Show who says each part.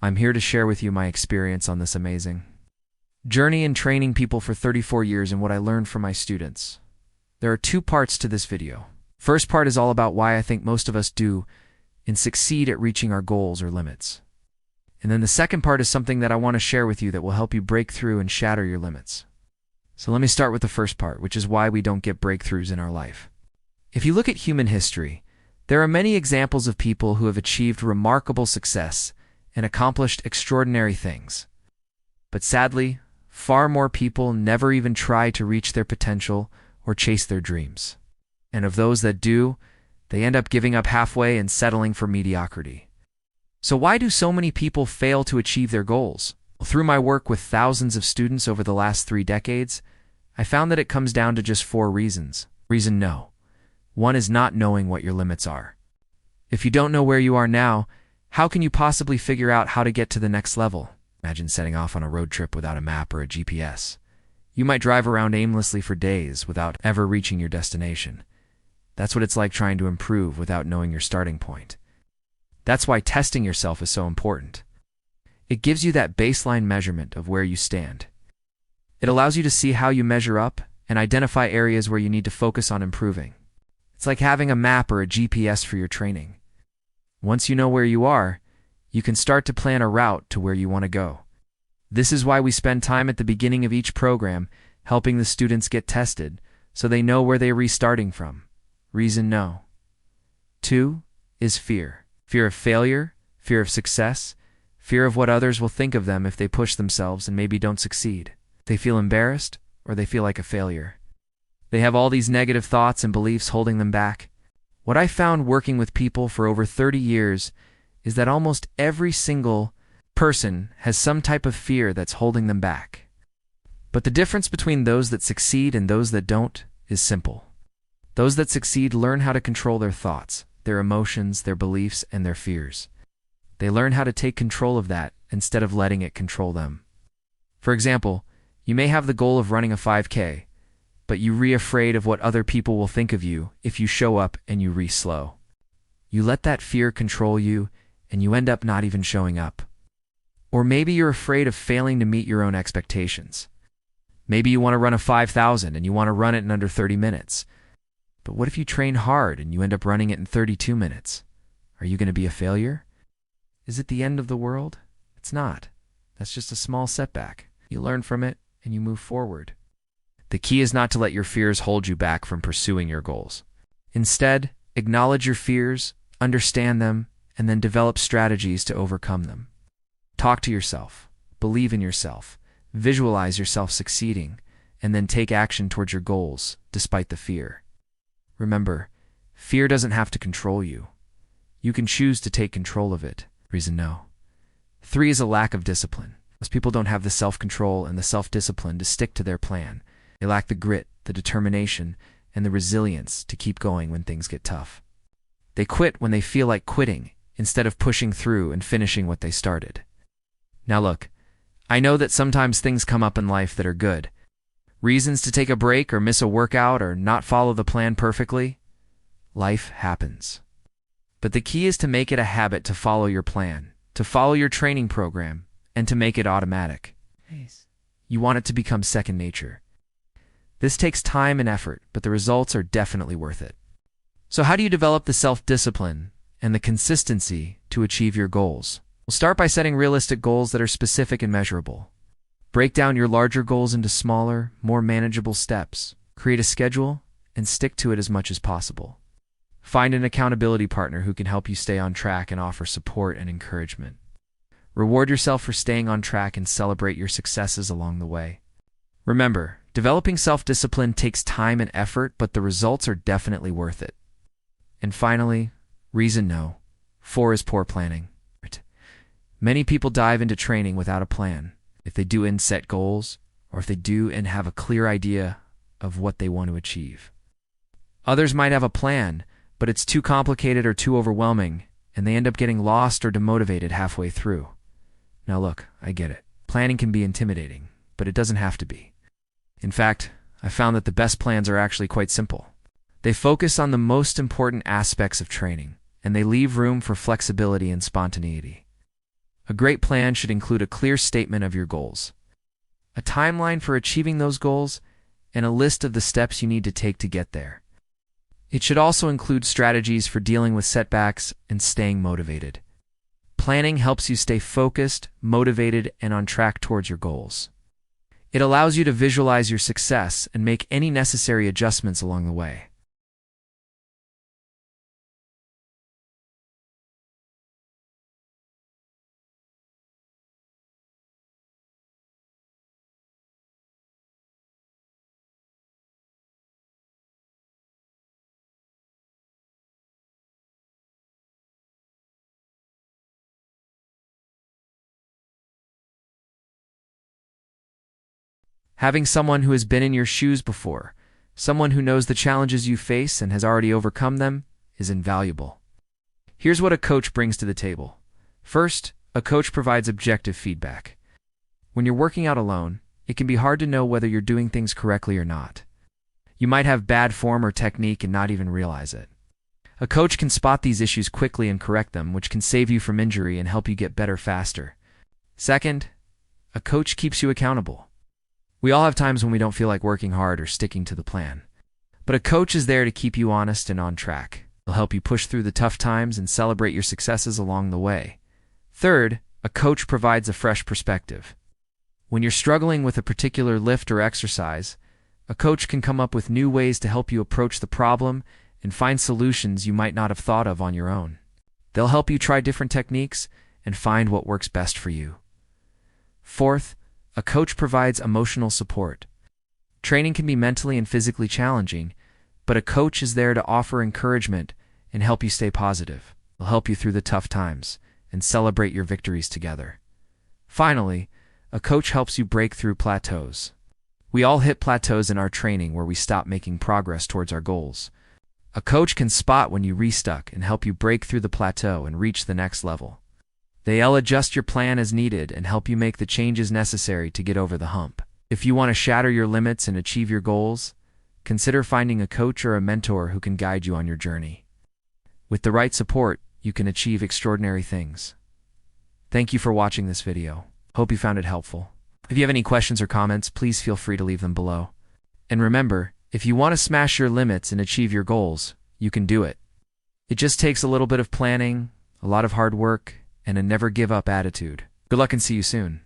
Speaker 1: I'm here to share with you my experience on this amazing journey in training people for 34 years and what I learned from my students. There are two parts to this video. First part is all about why I think most of us do and succeed at reaching our goals or limits. And then the second part is something that I want to share with you that will help you break through and shatter your limits. So let me start with the first part, which is why we don't get breakthroughs in our life. If you look at human history, there are many examples of people who have achieved remarkable success and accomplished extraordinary things. But sadly, far more people never even try to reach their potential or chase their dreams. And of those that do, they end up giving up halfway and settling for mediocrity. So why do so many people fail to achieve their goals? Well, through my work with thousands of students over the last 3 decades, I found that it comes down to just 4 reasons. Reason no. One is not knowing what your limits are. If you don't know where you are now, how can you possibly figure out how to get to the next level? Imagine setting off on a road trip without a map or a GPS. You might drive around aimlessly for days without ever reaching your destination. That's what it's like trying to improve without knowing your starting point. That's why testing yourself is so important. It gives you that baseline measurement of where you stand. It allows you to see how you measure up and identify areas where you need to focus on improving. It's like having a map or a GPS for your training. Once you know where you are, you can start to plan a route to where you want to go. This is why we spend time at the beginning of each program helping the students get tested so they know where they're restarting from. Reason no. 2 is fear. Fear of failure, fear of success, fear of what others will think of them if they push themselves and maybe don't succeed. They feel embarrassed or they feel like a failure. They have all these negative thoughts and beliefs holding them back. What I found working with people for over 30 years is that almost every single person has some type of fear that's holding them back. But the difference between those that succeed and those that don't is simple. Those that succeed learn how to control their thoughts, their emotions, their beliefs, and their fears. They learn how to take control of that instead of letting it control them. For example, you may have the goal of running a 5K, but you're afraid of what other people will think of you if you show up and you re-slow. You let that fear control you, and you end up not even showing up. Or maybe you're afraid of failing to meet your own expectations. Maybe you want to run a 5,000 and you want to run it in under 30 minutes. But what if you train hard and you end up running it in 32 minutes? Are you going to be a failure? Is it the end of the world? It's not. That's just a small setback. You learn from it and you move forward. The key is not to let your fears hold you back from pursuing your goals. Instead, acknowledge your fears, understand them, and then develop strategies to overcome them. Talk to yourself, believe in yourself, visualize yourself succeeding, and then take action towards your goals despite the fear. Remember, fear doesn't have to control you. You can choose to take control of it. Reason no. 3 is a lack of discipline. Most people don't have the self-control and the self-discipline to stick to their plan. They lack the grit, the determination, and the resilience to keep going when things get tough. They quit when they feel like quitting instead of pushing through and finishing what they started. Now look, I know that sometimes things come up in life that are good. Reasons to take a break or miss a workout or not follow the plan perfectly. Life happens. But the key is to make it a habit to follow your plan, to follow your training program, and to make it automatic.
Speaker 2: Nice.
Speaker 1: You want it to become second nature. This takes time and effort, but the results are definitely worth it. So how do you develop the self-discipline and the consistency to achieve your goals? We'll start by setting realistic goals that are specific and measurable. Break down your larger goals into smaller, more manageable steps. Create a schedule and stick to it as much as possible. Find an accountability partner who can help you stay on track and offer support and encouragement. Reward yourself for staying on track and celebrate your successes along the way. Remember, developing self-discipline takes time and effort, but the results are definitely worth it. And finally, reason no. 4 is poor planning. Many people dive into training without a plan. If they do and set goals, or if they do and have a clear idea of what they want to achieve. Others might have a plan, but it's too complicated or too overwhelming, and they end up getting lost or demotivated halfway through. Now look, I get it. Planning can be intimidating, but it doesn't have to be. In fact, I found that the best plans are actually quite simple. They focus on the most important aspects of training, and they leave room for flexibility and spontaneity. A great plan should include a clear statement of your goals, a timeline for achieving those goals, and a list of the steps you need to take to get there. It should also include strategies for dealing with setbacks and staying motivated. Planning helps you stay focused, motivated, and on track towards your goals. It allows you to visualize your success and make any necessary adjustments along the way. Having someone who has been in your shoes before, someone who knows the challenges you face and has already overcome them, is invaluable. Here's what a coach brings to the table. First, a coach provides objective feedback. When you're working out alone, it can be hard to know whether you're doing things correctly or not. You might have bad form or technique and not even realize it. A coach can spot these issues quickly and correct them, which can save you from injury and help you get better faster. Second, a coach keeps you accountable. We all have times when we don't feel like working hard or sticking to the plan. But a coach is there to keep you honest and on track. They'll help you push through the tough times and celebrate your successes along the way. Third, a coach provides a fresh perspective. When you're struggling with a particular lift or exercise, a coach can come up with new ways to help you approach the problem and find solutions you might not have thought of on your own. They'll help you try different techniques and find what works best for you. Fourth, a coach provides emotional support. Training can be mentally and physically challenging, but a coach is there to offer encouragement and help you stay positive. They'll help you through the tough times and celebrate your victories together. Finally, a coach helps you break through plateaus. We all hit plateaus in our training where we stop making progress towards our goals. A coach can spot when you restuck and help you break through the plateau and reach the next level. They'll adjust your plan as needed and help you make the changes necessary to get over the hump. If you want to shatter your limits and achieve your goals, consider finding a coach or a mentor who can guide you on your journey. With the right support, you can achieve extraordinary things. Thank you for watching this video. Hope you found it helpful. If you have any questions or comments, please feel free to leave them below. And remember, if you want to smash your limits and achieve your goals, you can do it. It just takes a little bit of planning, a lot of hard work, and a never-give-up attitude. Good luck and see you soon.